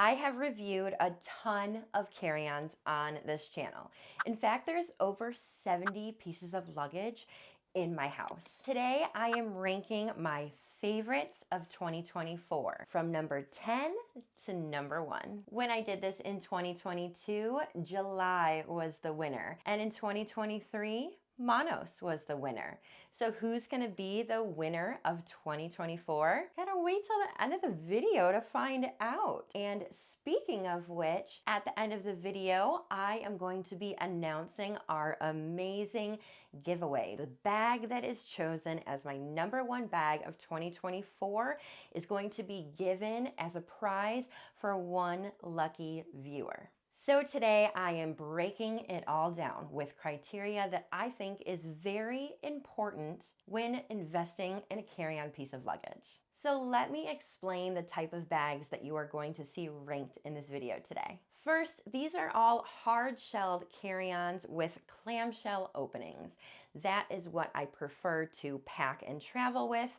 I have reviewed a ton of carry-ons on this channel. In fact, there's over 70 pieces of luggage in my house. Today, I am ranking my favorites of 2024 from number 10 to number 1. When I did this in 2022, July was the winner. And in 2023, Manos was the winner. So who's gonna be the winner of 2024? Gotta wait till the end of the video to find out. And speaking of which, at the end of the video, I am going to be announcing our amazing giveaway. The bag that is chosen as my number 1 bag of 2024 is going to be given as a prize for one lucky viewer. So today I am breaking it all down with criteria that I think is very important when investing in a carry-on piece of luggage. So let me explain the type of bags that you are going to see ranked in this video today. First, these are all hard-shelled carry-ons with clamshell openings. That is what I prefer to pack and travel with.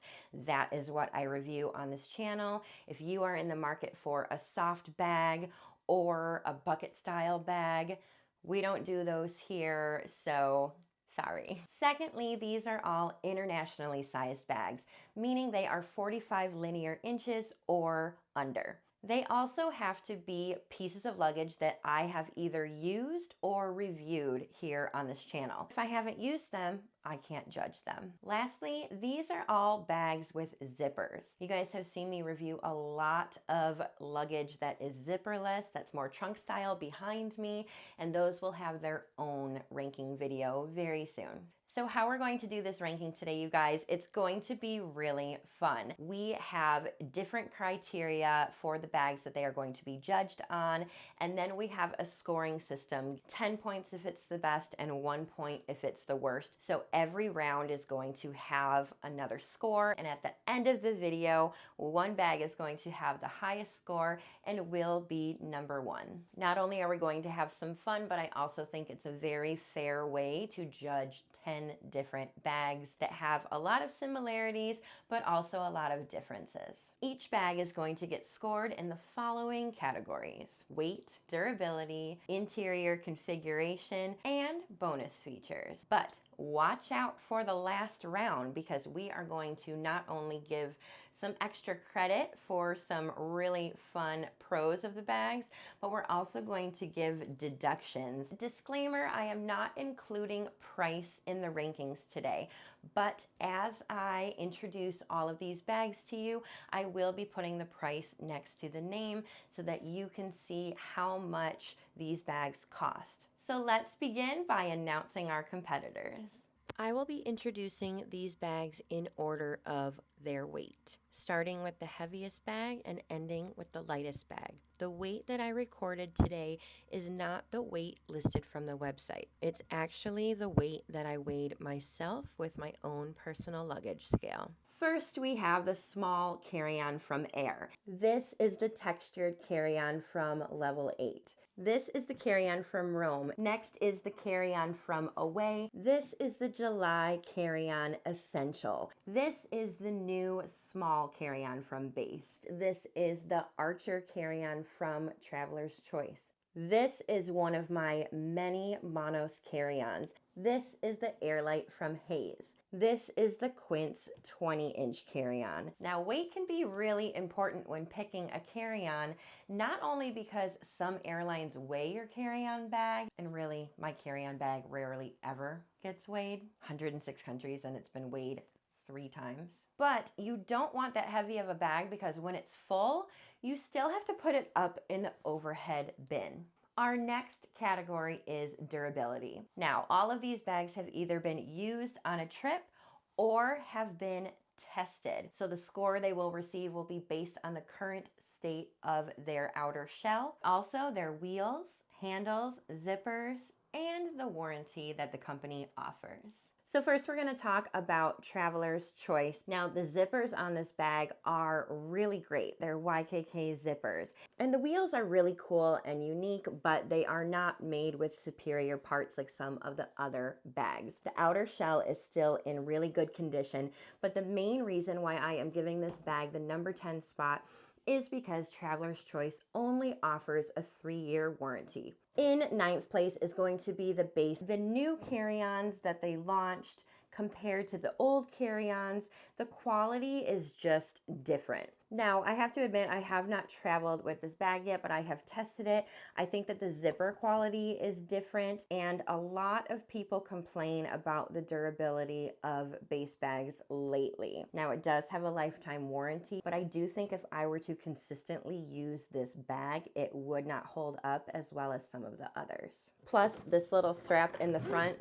That is what I review on this channel. If you are in the market for a soft bag or a bucket style bag, we don't do those here, so sorry. Secondly, these are all internationally sized bags, meaning they are 45 linear inches or under. They also have to be pieces of luggage that I have either used or reviewed here on this channel. If I haven't used them, I can't judge them. Lastly, these are all bags with zippers. You guys have seen me review a lot of luggage that is zipperless, that's more trunk style behind me, and those will have their own ranking video very soon. So how we're going to do this ranking today, you guys, it's going to be really fun. We have different criteria for the bags that they are going to be judged on, and then we have a scoring system, 10 points if it's the best and 1 point if it's the worst. So every round is going to have another score, and at the end of the video, one bag is going to have the highest score and will be number 1. Not only are we going to have some fun, but I also think it's a very fair way to judge 10 different bags that have a lot of similarities, but also a lot of differences. Each bag is going to get scored in the following categories: weight, durability, interior configuration, and bonus features. But watch out for the last round, because we are going to not only give some extra credit for some really fun pros of the bags, but we're also going to give deductions. Disclaimer, I am not including price in the rankings today, but as I introduce all of these bags to you, I will be putting the price next to the name so that you can see how much these bags cost. So let's begin by announcing our competitors. I will be introducing these bags in order of their weight, starting with the heaviest bag and ending with the lightest bag. The weight that I recorded today is not the weight listed from the website. It's actually the weight that I weighed myself with my own personal luggage scale. First, we have the small carry-on from Air. This is the textured carry-on from Level 8. This is the carry-on from Rome. Next is the carry-on from Away. This is the July carry-on Essential. This is the new small carry-on from Beis. This is the Archer carry-on from Traveler's Choice. This is one of my many Manos carry-ons. This is the Airlight from Hayes. This is the Quince 20-inch carry-on. Now, weight can be really important when picking a carry-on, not only because some airlines weigh your carry-on bag, and really, my carry-on bag rarely ever gets weighed. 106 countries, and it's been weighed 3 times. But you don't want that heavy of a bag, because when it's full, you still have to put it up in the overhead bin. Our next category is durability. Now, all of these bags have either been used on a trip or have been tested. So the score they will receive will be based on the current state of their outer shell. Also, their wheels, handles, zippers, and the warranty that the company offers. So first we're going to talk about Traveler's Choice. Now the zippers on this bag are really great. They're YKK zippers. And the wheels are really cool and unique, but they are not made with superior parts like some of the other bags. The outer shell is still in really good condition, but the main reason why I am giving this bag the number 10 spot is because Traveler's Choice only offers a 3-year warranty. In 9th place is going to be the Beis. The new carry-ons that they launched compared to the old carry-ons, the quality is just different. Now, I have to admit, I have not traveled with this bag yet, but I have tested it. I think that the zipper quality is different, and a lot of people complain about the durability of Beis bags lately. Now, it does have a lifetime warranty, but I do think if I were to consistently use this bag, it would not hold up as well as some of the others. Plus, this little strap in the front,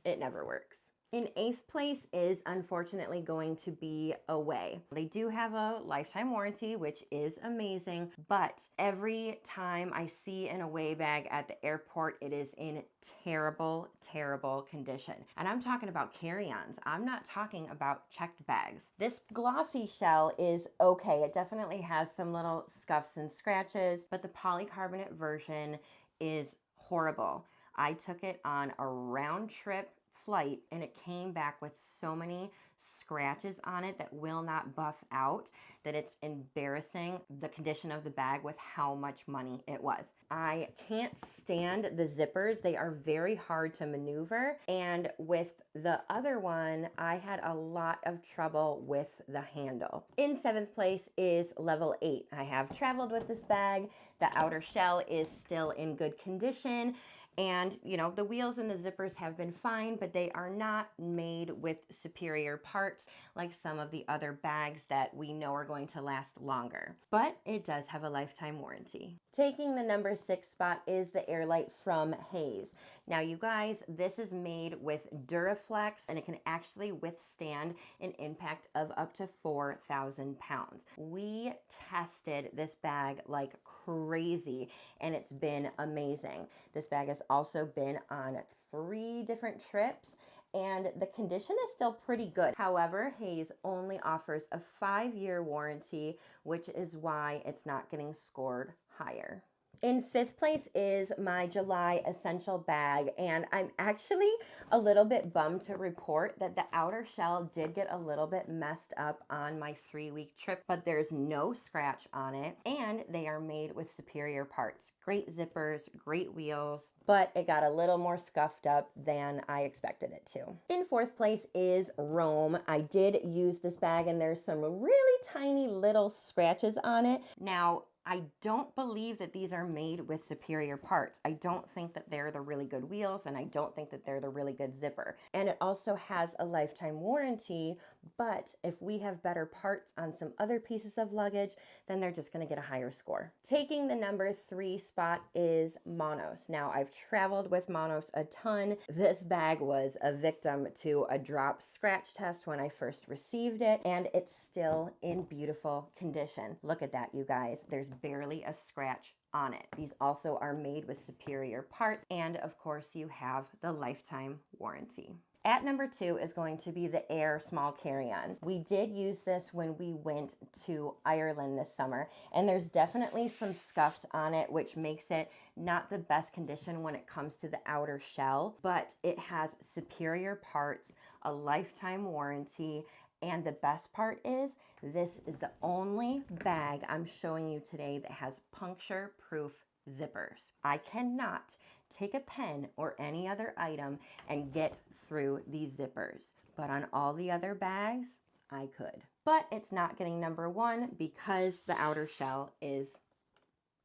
it never works. In 8th place is unfortunately going to be Away. They do have a lifetime warranty, which is amazing, but every time I see an Away bag at the airport, it is in terrible, terrible condition. And I'm talking about carry-ons. I'm not talking about checked bags. This glossy shell is okay. It definitely has some little scuffs and scratches, but the polycarbonate version is horrible. I took it on a round trip flight and it came back with so many scratches on it that will not buff out that it's embarrassing the condition of the bag with how much money it was. I can't stand the zippers. They are very hard to maneuver, and with the other one I had a lot of trouble with the handle. In 7th place is Level 8. I have traveled with this bag. The outer shell is still in good condition. And, you know, the wheels and the zippers have been fine, but they are not made with superior parts like some of the other bags that we know are going to last longer. But it does have a lifetime warranty. Taking the number 6 spot is the Airlight from Hayes. Now, you guys, this is made with Duraflex, and it can actually withstand an impact of up to 4,000 pounds. We tested this bag like crazy, and it's been amazing. This bag has also been on 3 different trips, and the condition is still pretty good. However, Hayes only offers a 5-year warranty, which is why it's not getting scored higher. In 5th place is my July Essential bag, and I'm actually a little bit bummed to report that the outer shell did get a little bit messed up on my 3-week trip, but there's no scratch on it, and they are made with superior parts. Great zippers, great wheels, but it got a little more scuffed up than I expected it to. In 4th place is Rome. I did use this bag, and there's some really tiny little scratches on it. Now, I don't believe that these are made with superior parts. I don't think that they're the really good wheels, and I don't think that they're the really good zipper. And it also has a lifetime warranty, but if we have better parts on some other pieces of luggage, then they're just gonna get a higher score. Taking the number 3 spot is Monos. Now, I've traveled with Monos a ton. This bag was a victim to a drop scratch test when I first received it, and it's still in beautiful condition. Look at that, you guys. There's barely a scratch on it. These also are made with superior parts, and of course you have the lifetime warranty. At number 2 is going to be the Air Small Carry-On. We did use this when we went to Ireland this summer, and there's definitely some scuffs on it, which makes it not the best condition when it comes to the outer shell, but it has superior parts, a lifetime warranty, and the best part is, this is the only bag I'm showing you today that has puncture-proof zippers. I cannot take a pen or any other item and get through these zippers, but on all the other bags, I could. But it's not getting number 1 because the outer shell is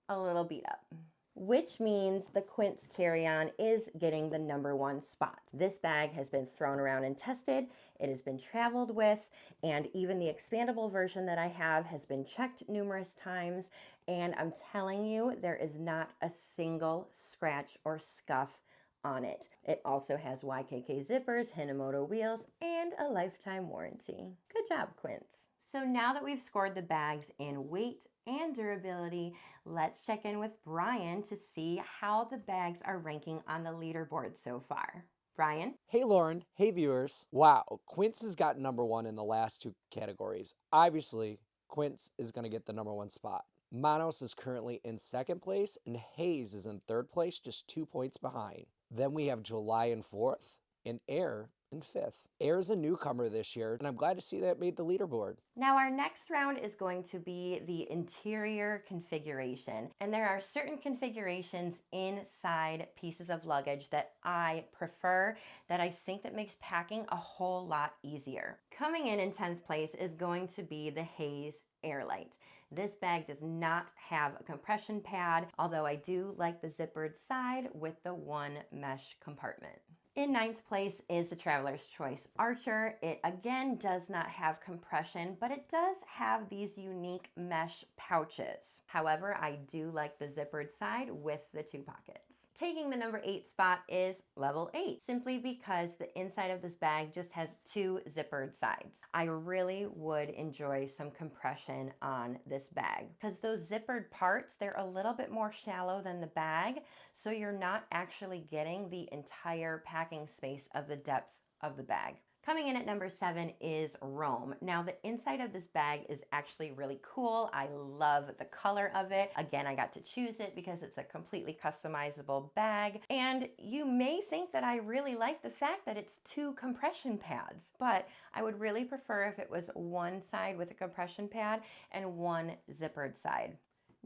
a little beat up, which means the Quince carry-on is getting the number 1 spot. This bag has been thrown around and tested. It has been traveled with, and even the expandable version that I have has been checked numerous times, and I'm telling you, there is not a single scratch or scuff on it. It also has YKK zippers, Hinomoto wheels, and a lifetime warranty. Good job, Quince. So now that we've scored the bags in weight and durability, let's check in with Brian to see how the bags are ranking on the leaderboard so far. Brian? Hey Lauren, hey viewers. Wow, Quince has got number 1 in the last 2 categories. Obviously, Quince is going to get the number 1 spot. Monos is currently in 2nd place, and Hayes is in 3rd place, just 2 points behind. Then we have July in 4th, and Air in 5th. Air is a newcomer this year, and I'm glad to see that it made the leaderboard. Now our next round is going to be the interior configuration, and there are certain configurations inside pieces of luggage that I prefer, that I think that makes packing a whole lot easier. Coming in 10th place is going to be the Haze Airlight. This bag does not have a compression pad, although I do like the zippered side with the one mesh compartment. In 9th place is the Traveler's Choice Archer. It again does not have compression, but it does have these unique mesh pouches. However, I do like the zippered side with the 2 pockets. Taking the number 8 spot is Level 8, simply because the inside of this bag just has 2 zippered sides. I really would enjoy some compression on this bag because those zippered parts, they're a little bit more shallow than the bag, so you're not actually getting the entire packing space of the depth of the bag. Coming in at number 7 is Rome. Now the inside of this bag is actually really cool. I love the color of it. Again, I got to choose it because it's a completely customizable bag. And you may think that I really like the fact that it's 2 compression pads, but I would really prefer if it was one side with a compression pad and one zippered side.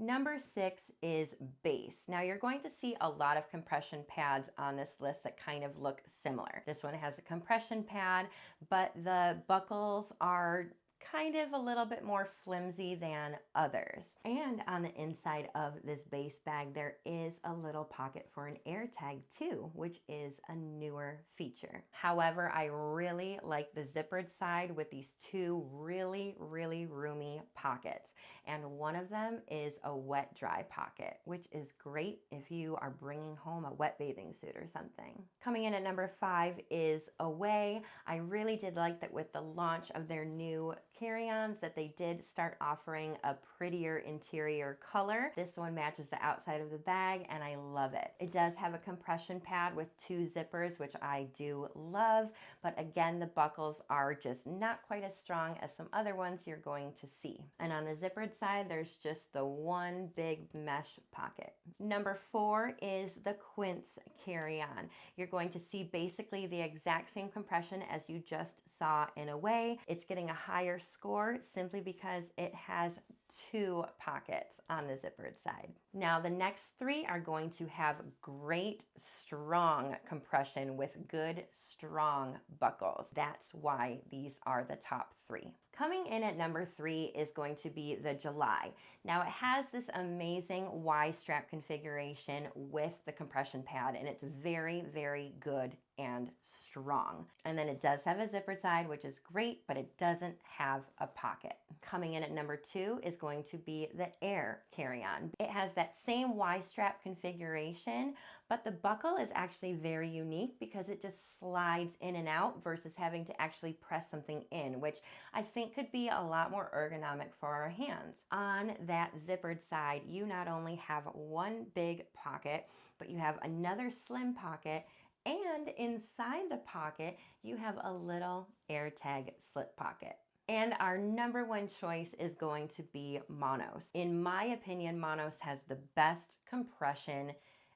Number 6 is Beis. Now you're going to see a lot of compression pads on this list that kind of look similar. This one has a compression pad, but the buckles are kind of a little bit more flimsy than others. And on the inside of this Beis bag, there is a little pocket for an air tag too, which is a newer feature. However, I really like the zippered side with these 2 really roomy pockets. And one of them is a wet dry pocket, which is great if you are bringing home a wet bathing suit or something. Coming in at number 5 is Away. I really did like that with the launch of their new carry-ons that they did start offering a prettier interior color. This one matches the outside of the bag and I love it. It does have a compression pad with 2 zippers, which I do love, but again, the buckles are just not quite as strong as some other ones you're going to see. And on the zippered side, there's just the one big mesh pocket. Number 4 is the Quince carry-on. You're going to see basically the exact same compression as you just saw in Away. It's getting a higher score simply because it has 2 pockets on the zippered side. Now the next 3 are going to have great strong compression with good strong buckles. That's why these are the top 3. Coming in at number 3 is going to be the July. Now it has this amazing Y-strap configuration with the compression pad and it's very good and strong. And then it does have a zippered side, which is great, but it doesn't have a pocket. Coming in at number 2 is going to be the Air carry-on. It has that same Y-strap configuration, but the buckle is actually very unique because it just slides in and out versus having to actually press something in, which I think could be a lot more ergonomic for our hands. On that zippered side, you not only have one big pocket, but you have another slim pocket, and inside the pocket, you have a little air tag slip pocket. And our number 1 choice is going to be Monos. In my opinion, Monos has the best compression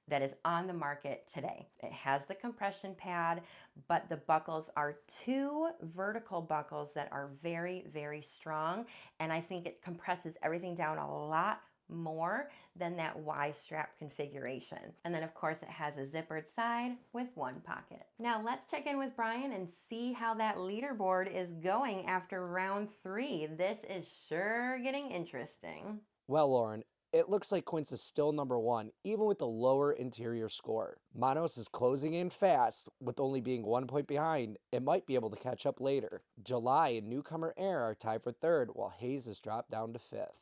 that is on the market today. It has the compression pad, but the buckles are 2 vertical buckles that are very strong, and I think it compresses everything down a lot more than that Y-strap configuration. And then of course it has a zippered side with 1 pocket. Now let's check in with Brian and see how that leaderboard is going after round 3. This is sure getting interesting. Well, Lauren, it looks like Quince is still number 1, even with the lower interior score. Manos is closing in fast, with only being 1 point behind. It might be able to catch up later. July and newcomer Air are tied for 3rd, while Haze has dropped down to 5th.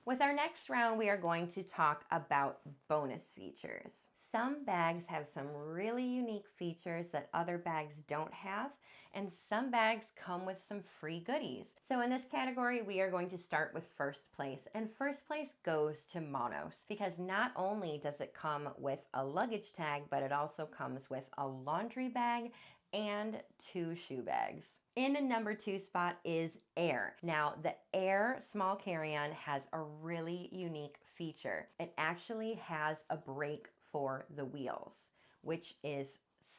With our next round, we are going to talk about bonus features. Some bags have some really unique features that other bags don't have, and some bags come with some free goodies. So in this category, we are going to start with first place, and first place goes to Monos because not only does it come with a luggage tag, but it also comes with a laundry bag and 2 shoe bags. In the number 2 spot is Air. Now, the Air small carry-on has a really unique feature. It actually has a brake for the wheels, which is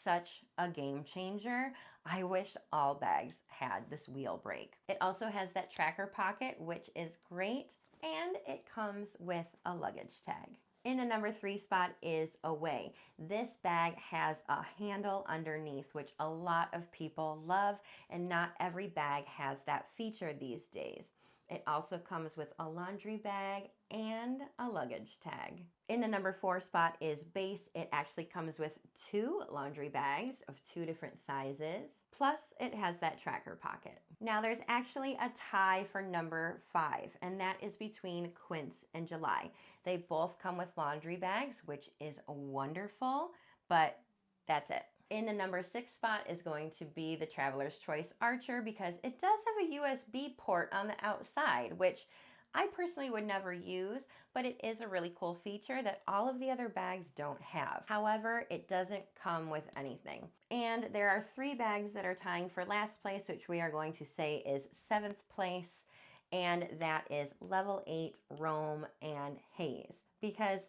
such a game changer. I wish all bags had this wheel brake. It also has that tracker pocket, which is great, and it comes with a luggage tag. In the number 3 spot is Away. This bag has a handle underneath, which a lot of people love, and not every bag has that feature these days. It also comes with a laundry bag and a luggage tag. In the number 4 spot is Beis. It actually comes with 2 laundry bags of 2 different sizes. Plus, it has that tracker pocket. Now, there's actually a tie for number 5, and that is between Quince and July. They both come with laundry bags, which is wonderful, but that's it. In the number 6 spot is going to be the Traveler's Choice Archer, because it does have a USB port on the outside, which I personally would never use, but it is a really cool feature that all of the other bags don't have. However, it doesn't come with anything. And there are 3 bags that are tying for last place, which we are going to say is 7th place, and that is Level 8, Rome, and Haze, because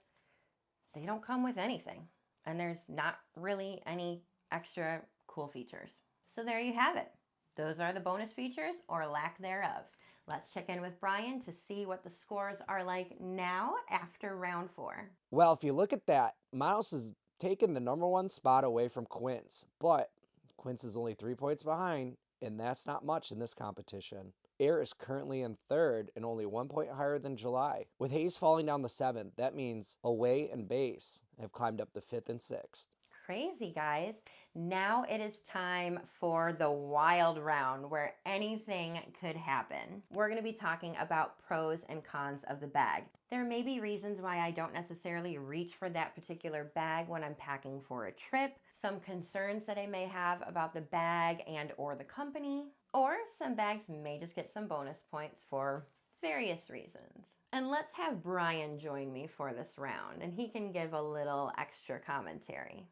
they don't come with anything, and there's not really any extra cool features. So there you have it. Those are the bonus features, or lack thereof. Let's check in with Brian to see what the scores are like now after round 4. Well, if you look at that, Miles has taken the number 1 spot away from Quince, but Quince is only 3 points behind, and that's not much in this competition. Air is currently in 3rd and only 1 point higher than July. With Haze falling down to 7th, that means Away and Beis have climbed up to 5th and 6th. Crazy, guys. Now it is time for the wild round where anything could happen. We're going to be talking about pros and cons of the bag. There may be reasons why I don't necessarily reach for that particular bag when I'm packing for a trip, some concerns that I may have about the bag and or the company, or some bags may just get some bonus points for various reasons. And let's have Brian join me for this round, and he can give a little extra commentary.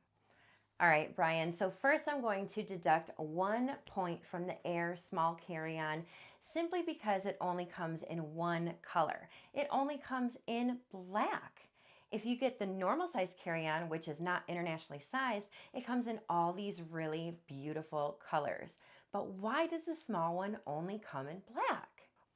All right, Brian, so first I'm going to deduct 1 point from the Air Small Carry-On simply because it only comes in 1 color. It only comes in black. If you get the normal size carry-on, which is not internationally sized, it comes in all these really beautiful colors. But why does the small one only come in black?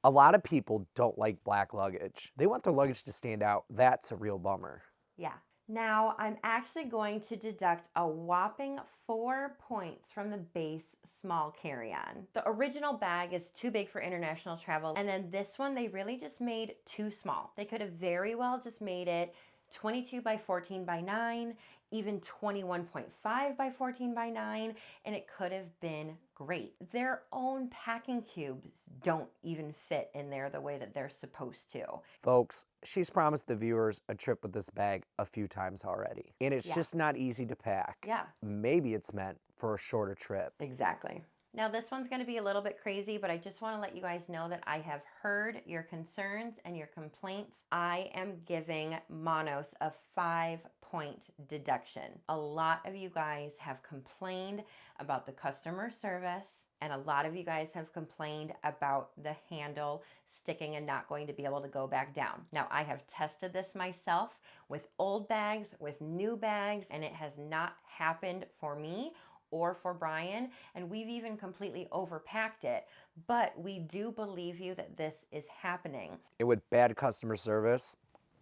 A lot of people don't like black luggage. They want their luggage to stand out. That's a real bummer. Yeah. Now, I'm actually going to deduct a whopping 4 points from the Beis small carry-on. The original bag is too big for international travel, and then this one, they really just made too small. They could have very well just made it 22 by 14 by 9, even 21.5 by 14 by 9, and it could have been great. Their own packing cubes don't even fit in there the way that they're supposed to. Folks, she's promised the viewers a trip with this bag a few times already, and it's Yeah. just not easy to pack. Yeah. Maybe it's meant for a shorter trip. Exactly. Now this one's going to be a little bit crazy, but I just want to let you guys know that I have heard your concerns and your complaints. I am giving Manos a 5-point deduction. A lot of you guys have complained about the customer service, and a lot of you guys have complained about the handle sticking and not going to be able to go back down. Now, I have tested this myself with old bags, with new bags, and it has not happened for me or for Brian, and we've even completely overpacked it, but we do believe you that this is happening. And with bad customer service,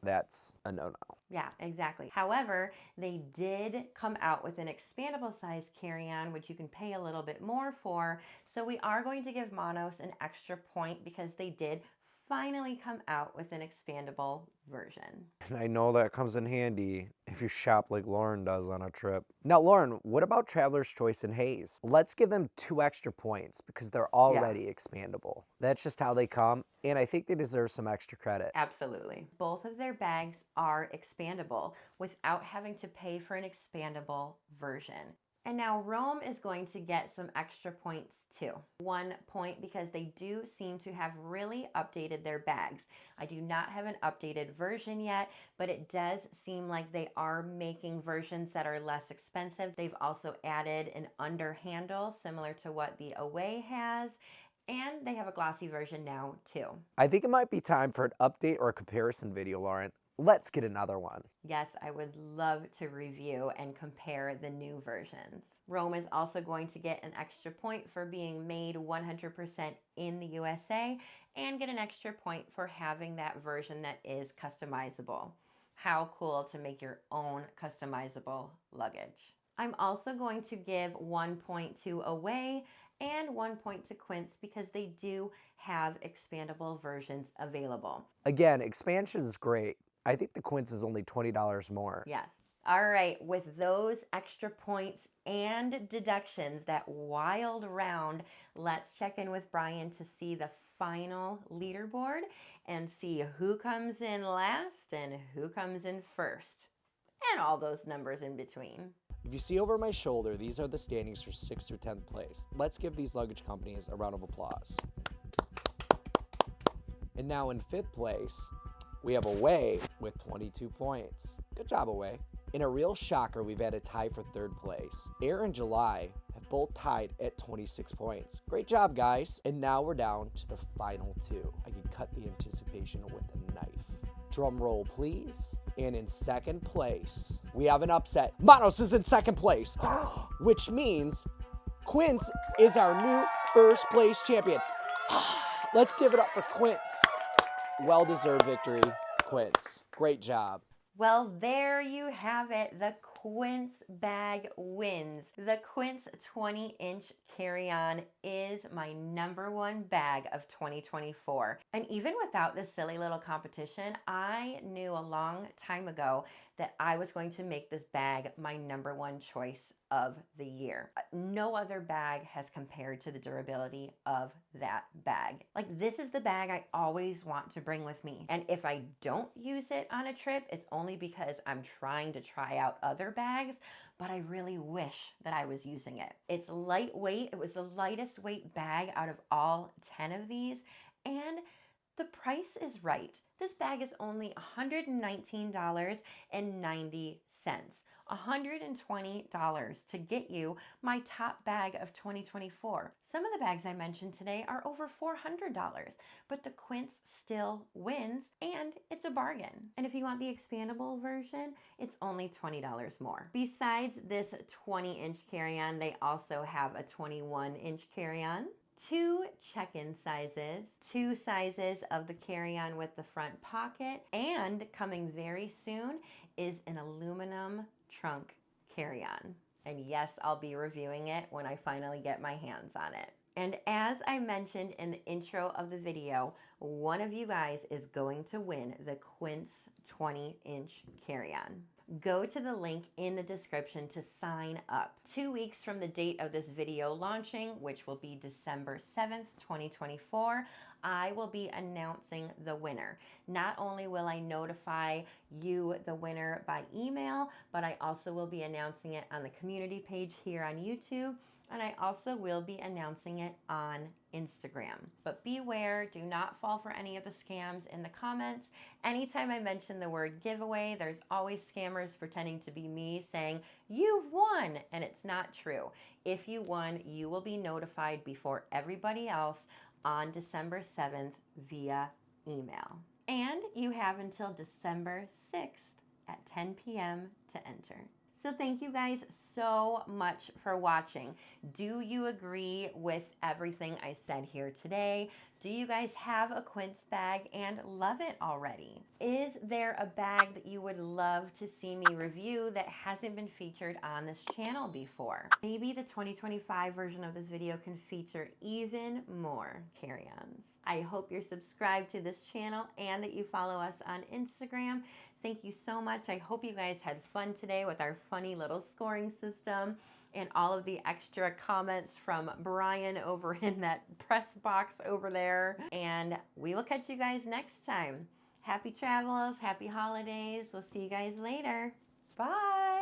that's a no-no. Yeah, exactly. However, they did come out with an expandable size carry-on, which you can pay a little bit more for, so we are going to give Manos an extra point because they did finally come out with an expandable version. And I know that comes in handy if you shop like Lauren does on a trip. Now, Lauren, what about Traveler's Choice and Haze? Let's give them 2 extra points because they're already expandable. That's just how they come, and I think they deserve some extra credit. Absolutely. Both of their bags are expandable without having to pay for an expandable version. And now Rome is going to get some extra points too. 1 point because they do seem to have really updated their bags. I do not have an updated version yet, but it does seem like they are making versions that are less expensive. They've also added an under handle similar to what the Away has, and they have a glossy version now too. I think it might be time for an update or a comparison video, Lauren. Let's get another one. Yes, I would love to review and compare the new versions. Rome is also going to get an extra point for being made 100% in the USA and get an extra point for having that version that is customizable. How cool to make your own customizable luggage. I'm also going to give 1 point to Away and 1 point to Quince because they do have expandable versions available. Again, expansion is great. I think the Quince is only $20 more. Yes. All right, with those extra points and deductions, that wild round, let's check in with Brian to see the final leaderboard and see who comes in last and who comes in first, and all those numbers in between. If you see over my shoulder, these are the standings for 6th through 10th place. Let's give these luggage companies a round of applause. And now in 5th place, we have Away with 22 points. Good job, Away. In a real shocker, we've had a tie for 3rd place. Air and July have both tied at 26 points. Great job, guys. And now we're down to the final 2. I can cut the anticipation with a knife. Drum roll, please. And in 2nd place, we have an upset. Manos is in 2nd place, which means Quince is our new 1st place champion. Let's give it up for Quince. Well-deserved victory, Quince. Great job. Well, there you have it. The Quince bag wins. The Quince 20-inch carry-on is my #1 bag of 2024. And even without this silly little competition, I knew a long time ago that I was going to make this bag my #1 choice of the year. No other bag has compared to the durability of that bag. Like, this is the bag I always want to bring with me. And if I don't use it on a trip, it's only because I'm trying to try out other bags, but I really wish that I was using it. It's lightweight. It was the lightest weight bag out of all 10 of these, and the price is right. This bag is only $119.90. $120 to get you my top bag of 2024. Some of the bags I mentioned today are over $400, but the Quince still wins, and it's a bargain. And if you want the expandable version, it's only $20 more. Besides this 20-inch carry-on, they also have a 21-inch carry-on, 2 check-in sizes, 2 sizes of the carry-on with the front pocket, and coming very soon is an aluminum trunk carry-on. And yes, I'll be reviewing it when I finally get my hands on it. And as I mentioned in the intro of the video, one of you guys is going to win the Quince 20-inch carry-on. Go to the link in the description to sign up. 2 weeks from the date of this video launching, which will be December 7th, 2024, I will be announcing the winner. Not only will I notify you, the winner, by email, but I also will be announcing it on the community page here on YouTube, and I also will be announcing it on Instagram. But beware, do not fall for any of the scams in the comments. Anytime I mention the word giveaway, there's always scammers pretending to be me saying, "You've won," and it's not true. If you won, you will be notified before everybody else on December 7th via email. And you have until December 6th at 10 p.m. to enter. So thank you guys so much for watching. Do you agree with everything I said here today? Do you guys have a Quince bag and love it already? Is there a bag that you would love to see me review that hasn't been featured on this channel before? Maybe the 2025 version of this video can feature even more carry-ons. I hope you're subscribed to this channel and that you follow us on Instagram. Thank you so much. I hope you guys had fun today with our funny little scoring system and all of the extra comments from Brian over in that press box over there. And we will catch you guys next time. Happy travels, happy holidays. We'll see you guys later. Bye.